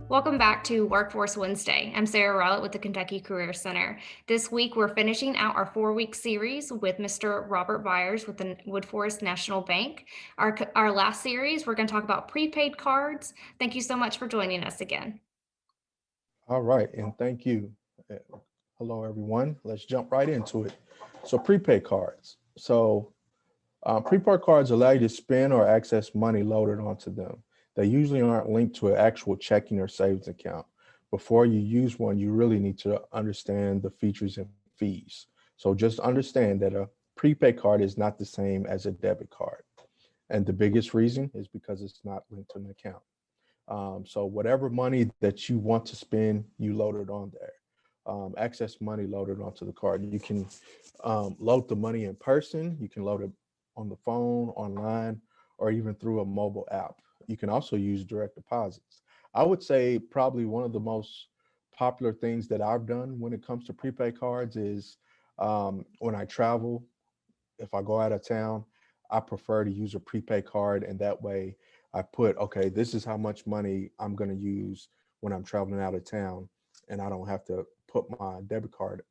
Welcome back to Workforce Wednesday. I'm Sarah Rowlett with the Kentucky Career Center. This week, we're finishing out our 4-week series with Mr. Robert Byers with the Woodforest National Bank. Our last series, we're going to talk about prepaid cards. Thank you so much for joining us again. All right, and thank you. Uh, Hello, everyone. Let's jump right into it. So, prepaid cards. Prepaid cards allow you to spend or access money loaded onto them. They usually aren't linked to an actual checking or savings account. Before you use one, you really need to understand the features and fees. So, just understand that a prepaid card is not the same as a debit card. And the biggest reason is because it's not linked to an account. So whatever money that you want to spend, you load it on there. Access money loaded onto the card. You can load the money in person. You can load it on the phone, online, or even through a mobile app. You can also use direct deposits. I would say probably one of the most popular things that I've done when it comes to prepaid cards is when I travel, if I go out of town, I prefer to use a prepaid card, and that way I put, okay, this is how much money I'm going to use when I'm traveling out of town, and I don't have to put my debit card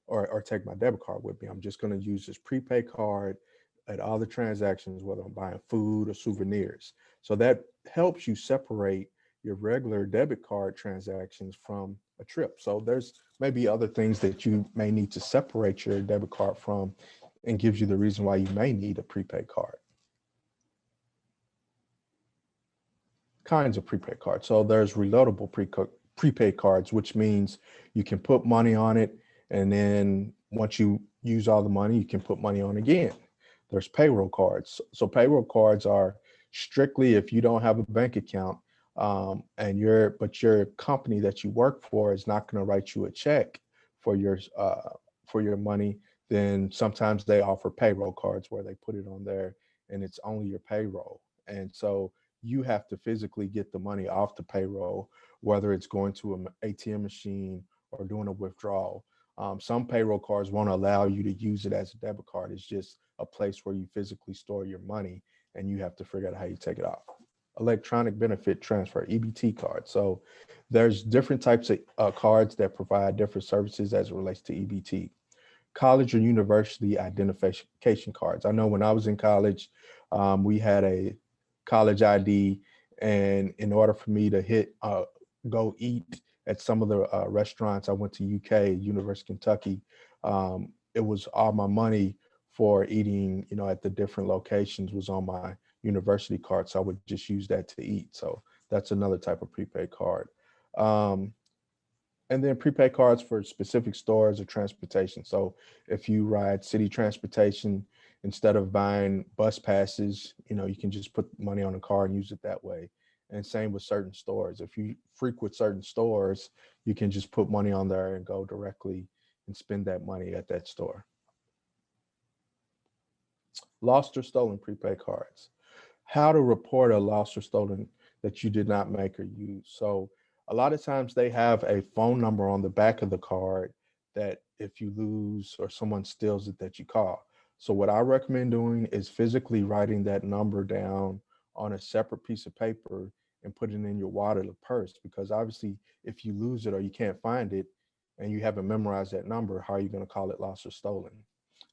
or take my debit card with me. I'm just going to use this prepaid card at all the transactions, whether I'm buying food or souvenirs. So that helps you separate your regular debit card transactions from a trip. So there's maybe other things that you may need to separate your debit card from, and gives you the reason why you may need a prepaid card. Kinds of prepaid cards. So there's reloadable prepaid cards, which means you can put money on it, and then once you use all the money, you can put money on again. There's payroll cards. So payroll cards are strictly if you don't have a bank account, and your company that you work for is not going to write you a check for your money. Then sometimes they offer payroll cards where they put it on there, and it's only your payroll. And so you have to physically get the money off the payroll, whether it's going to an ATM machine or doing a withdrawal. Some payroll cards won't allow you to use it as a debit card. It's just a place where you physically store your money, and you have to figure out how you take it off. Electronic benefit transfer, EBT cards. So there's different types of cards that provide different services as it relates to EBT. College or university identification cards. I know when I was in college, we had a college ID, and in order for me to go eat at some of the restaurants, I went to UK, University of Kentucky. It was all my money for eating, at the different locations was on my university card, so I would just use that to eat. So that's another type of prepaid card. Um, and then prepaid cards for specific stores or transportation. So if you ride city transportation, instead of buying bus passes, you can just put money on a card and use it that way. And same with certain stores. If you frequent certain stores, you can just put money on there and go directly and spend that money at that store. Lost or stolen prepaid cards. How to report a lost or stolen that you did not make or use. So a lot of times they have a phone number on the back of the card that if you lose or someone steals it, that you call. So what I recommend doing is physically writing that number down on a separate piece of paper and putting it in your wallet or purse, because obviously if you lose it or you can't find it and you haven't memorized that number, how are you going to call it lost or stolen?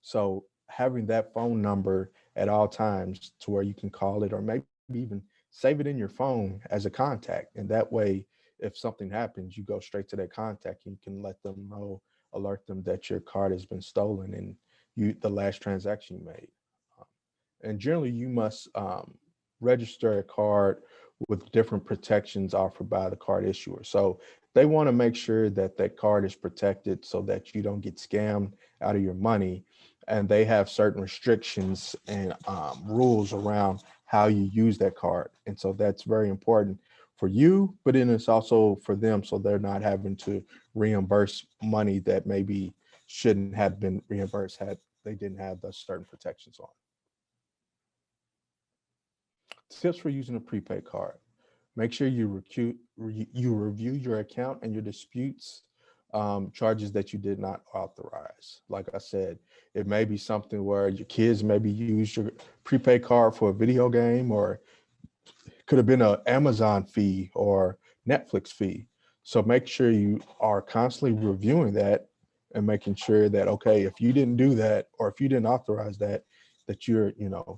So having that phone number at all times to where you can call it, or maybe even save it in your phone as a contact. And that way, if something happens, you go straight to that contact and you can let them know, alert them that your card has been stolen and the last transaction you made. Um, and generally, you must register a card with different protections offered by the card issuer. So they want to make sure that that card is protected so that you don't get scammed out of your money. And they have certain restrictions and rules around how you use that card. And so that's very important for you, but then it's also for them so they're not having to reimburse money that maybe shouldn't have been reimbursed had they didn't have those certain protections on. Tips for using a prepaid card. Make sure you review your account and your disputes charges that you did not authorize. Like I said, it may be something where your kids maybe use your prepaid card for a video game, or it could have been an Amazon fee or Netflix fee. So make sure you are constantly reviewing that and making sure that, okay, if you didn't do that or if you didn't authorize that, that you're,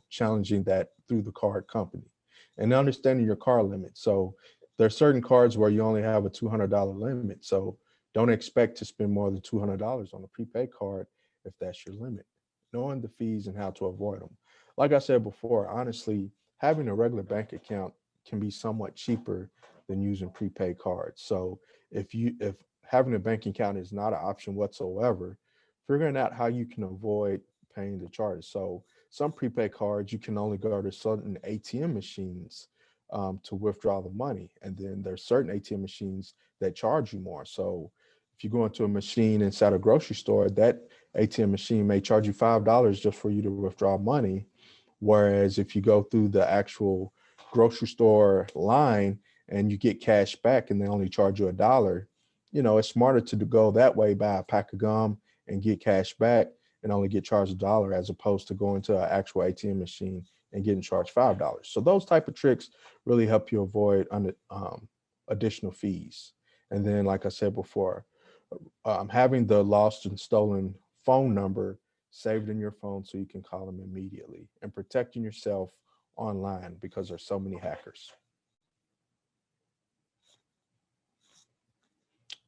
challenging that through the card company and understanding your card limit. So there are certain cards where you only have a $200 limit. So don't expect to spend more than $200 on a prepaid card if that's your limit. Knowing the fees and how to avoid them. Like I said before, honestly, having a regular bank account can be somewhat cheaper than using prepaid cards. So if having a bank account is not an option whatsoever, figuring out how you can avoid paying the charges. So some prepaid cards you can only go to certain ATM machines to withdraw the money, and then there's certain ATM machines that charge you more. So if you go into a machine inside a grocery store, that ATM machine may charge you $5 just for you to withdraw money. Whereas if you go through the actual grocery store line and you get cash back and they only charge you $1, it's smarter to go that way, buy a pack of gum and get cash back and only get charged $1 as opposed to going to an actual ATM machine and getting charged $5. So those type of tricks really help you avoid additional fees. And then, like I said before, having the lost and stolen phone number saved in your phone so you can call them immediately and protecting yourself online because there's so many hackers.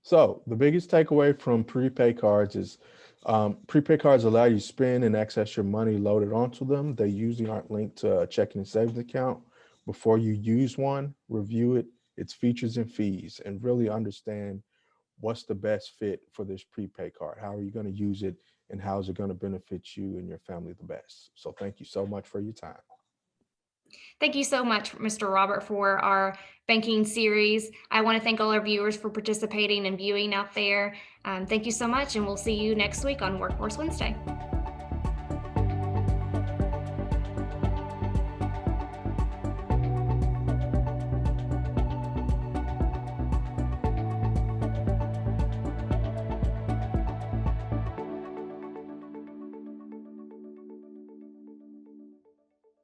So the biggest takeaway from prepaid cards is prepaid cards allow you to spend and access your money loaded onto them. They usually aren't linked to a checking and savings account. Before you use one, review it, its features and fees, and really understand what's the best fit for this prepaid card. How are you going to use it, and how is it going to benefit you and your family the best? So thank you so much for your time. Thank you so much, Mr. Robert, for our banking series. I want to thank all our viewers for participating and viewing out there. Thank you so much, and we'll see you next week on Workforce Wednesday.